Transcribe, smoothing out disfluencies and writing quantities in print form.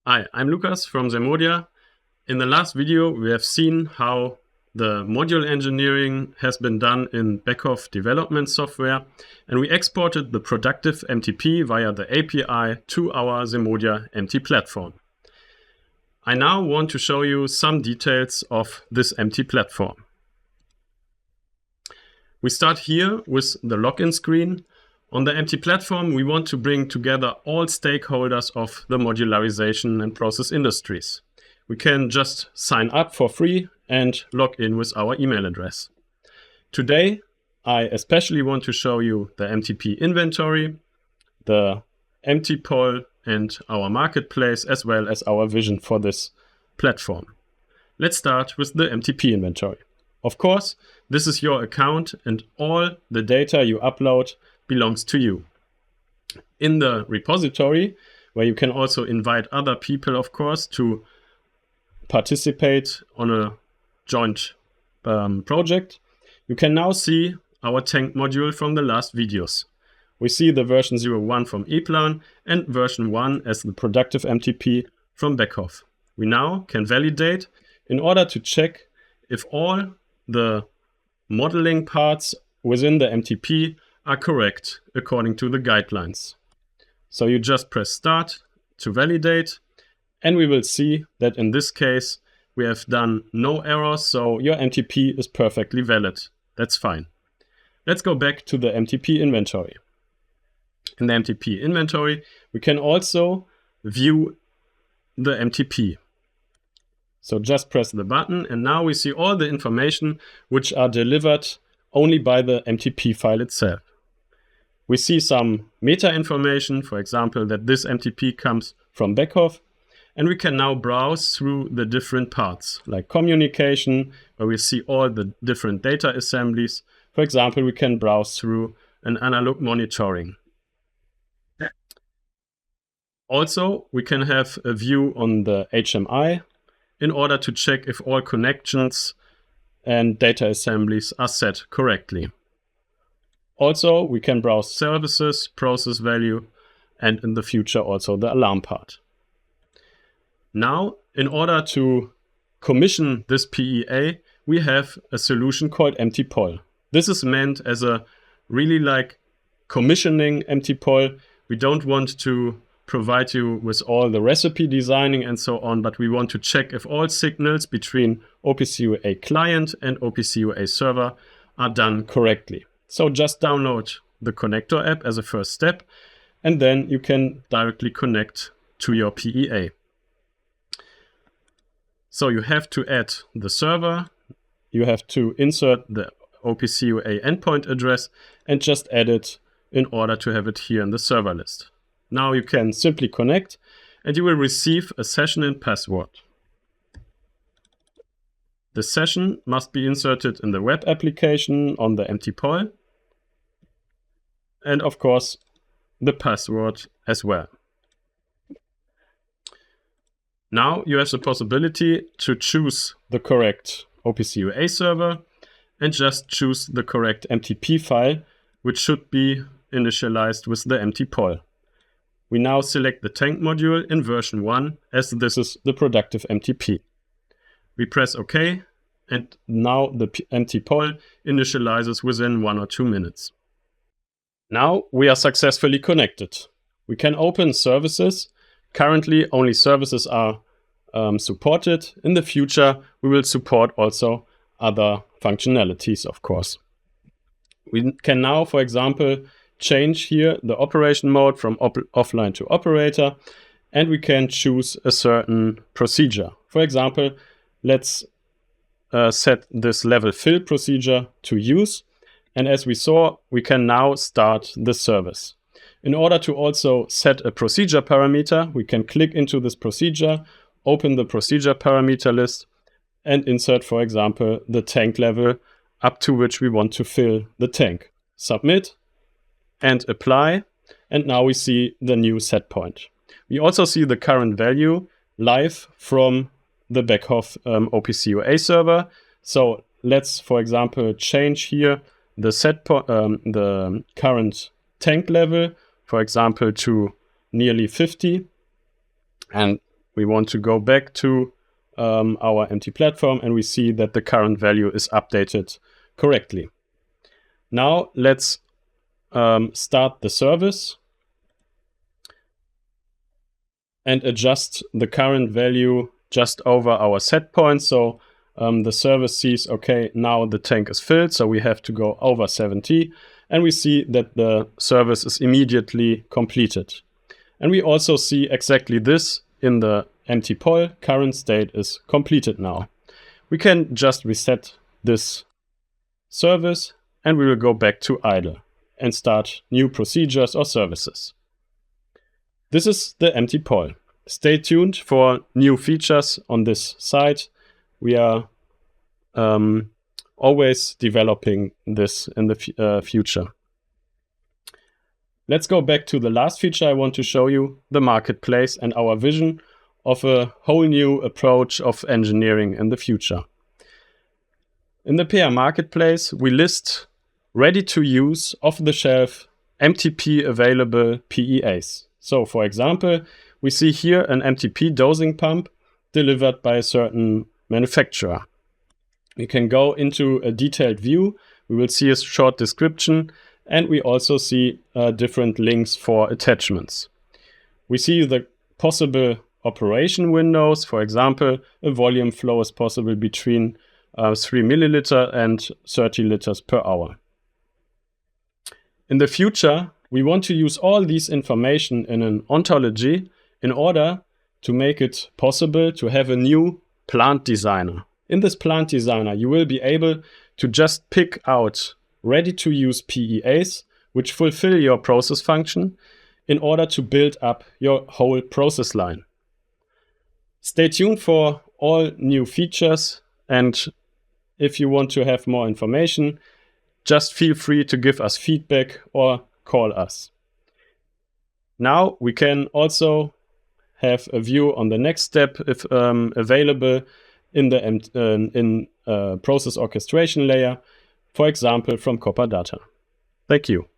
Hi, I'm Lukas from Semodia. In the last video, we have seen how the module engineering has been done in Beckhoff development software, and we exported the productive MTP via the API to our Semodia MT platform. I now want to show you some details of this MT platform. We start here with the login screen. On the MT platform, we want to bring together all stakeholders of the modularization and process industries. We can just sign up for free and log in with our email address. Today, I especially want to show you the MTP inventory, the MT poll, and our marketplace, as well as our vision for this platform. Let's start with the MTP inventory. Of course, this is your account and all the data you upload belongs to you. In the repository, where you can also invite other people, of course, to participate on a joint project, you can now see our tank module from the last videos. We see the version 01 from ePlan and version 1 as the productive MTP from Beckhoff. We now can validate in order to check if all the modeling parts within the MTP are correct according to the guidelines. So you just press start to validate, and we will see that in this case we have done no errors, so your MTP is perfectly valid. That's fine. Let's go back to the MTP inventory. In the MTP inventory, we can also view the MTP. So just press the button, and now we see all the information which are delivered only by the MTP file itself. We see some meta information, for example, that this MTP comes from Beckhoff, and we can now browse through the different parts, like communication, where we see all the different data assemblies. For example, we can browse through an analog monitoring. Also, we can have a view on the HMI in order to check if all connections and data assemblies are set correctly. Also, we can browse services, process value, and in the future also the alarm part. Now, in order to commission this PEA, we have a solution called MT-Poll. This is meant as a really like commissioning MT-Poll. We don't want to provide you with all the recipe designing and so on, but we want to check if all signals between OPC UA client and OPC UA server are done correctly. So just download the connector app as a first step, and then you can directly connect to your PEA. So you have to add the server, you have to insert the OPC UA endpoint address, and just add it in order to have it here in the server list. Now you can simply connect, and you will receive a session and password. The session must be inserted in the web application on the MT-Poll, and of course the password as well. Now you have the possibility to choose the correct OPC UA server and just choose the correct MTP file, which should be initialized with the MT-Poll. We now select the tank module in version 1, as this is the productive MTP. We press OK, and now the MT-Poll initializes within 1 or 2 minutes. Now we are successfully connected. We can open services. Currently, only services are supported. In the future, we will support also other functionalities, of course. We can now, for example, change here the operation mode from offline to operator, and we can choose a certain procedure. For example, let's set this level fill procedure to use, and as we saw, we can now start the service. In order to also set a procedure parameter, we can click into this procedure, open the procedure parameter list, and insert, for example, the tank level up to which we want to fill the tank. Submit and apply, and now we see the new set point. We also see the current value live from the Beckhoff OPC UA server. So let's, for example, change here the the current tank level, for example, to nearly 50, and we want to go back to our empty platform, and we see that the current value is updated correctly. Now let's start the service and adjust the current value just over our set point. So the service sees, okay, now the tank is filled, so we have to go over 70, and we see that the service is immediately completed. And we also see exactly this in the empty poll. Current state is completed now. We can just reset this service, and we will go back to idle and start new procedures or services. This is the empty poll. Stay tuned for new features on this site. We are always developing this in the future. Let's go back to the last feature I want to show you, the marketplace, and our vision of a whole new approach of engineering in the future. In the PR marketplace, we list ready-to-use, off-the-shelf, MTP available PEAs. So, for example, we see here an MTP dosing pump delivered by a certain manufacturer. We can go into a detailed view. We will see a short description, and we also see different links for attachments. We see the possible operation windows. For example, a volume flow is possible between 3 milliliter and 30 liters per hour. In the future, we want to use all these information in an ontology in order to make it possible to have a new plant designer. In this plant designer, you will be able to just pick out ready-to-use PEAs which fulfill your process function in order to build up your whole process line. Stay tuned for all new features, and if you want to have more information, just feel free to give us feedback or call us. Now we can also have a view on the next step if available in the process orchestration layer, for example from Copper Data. Thank you.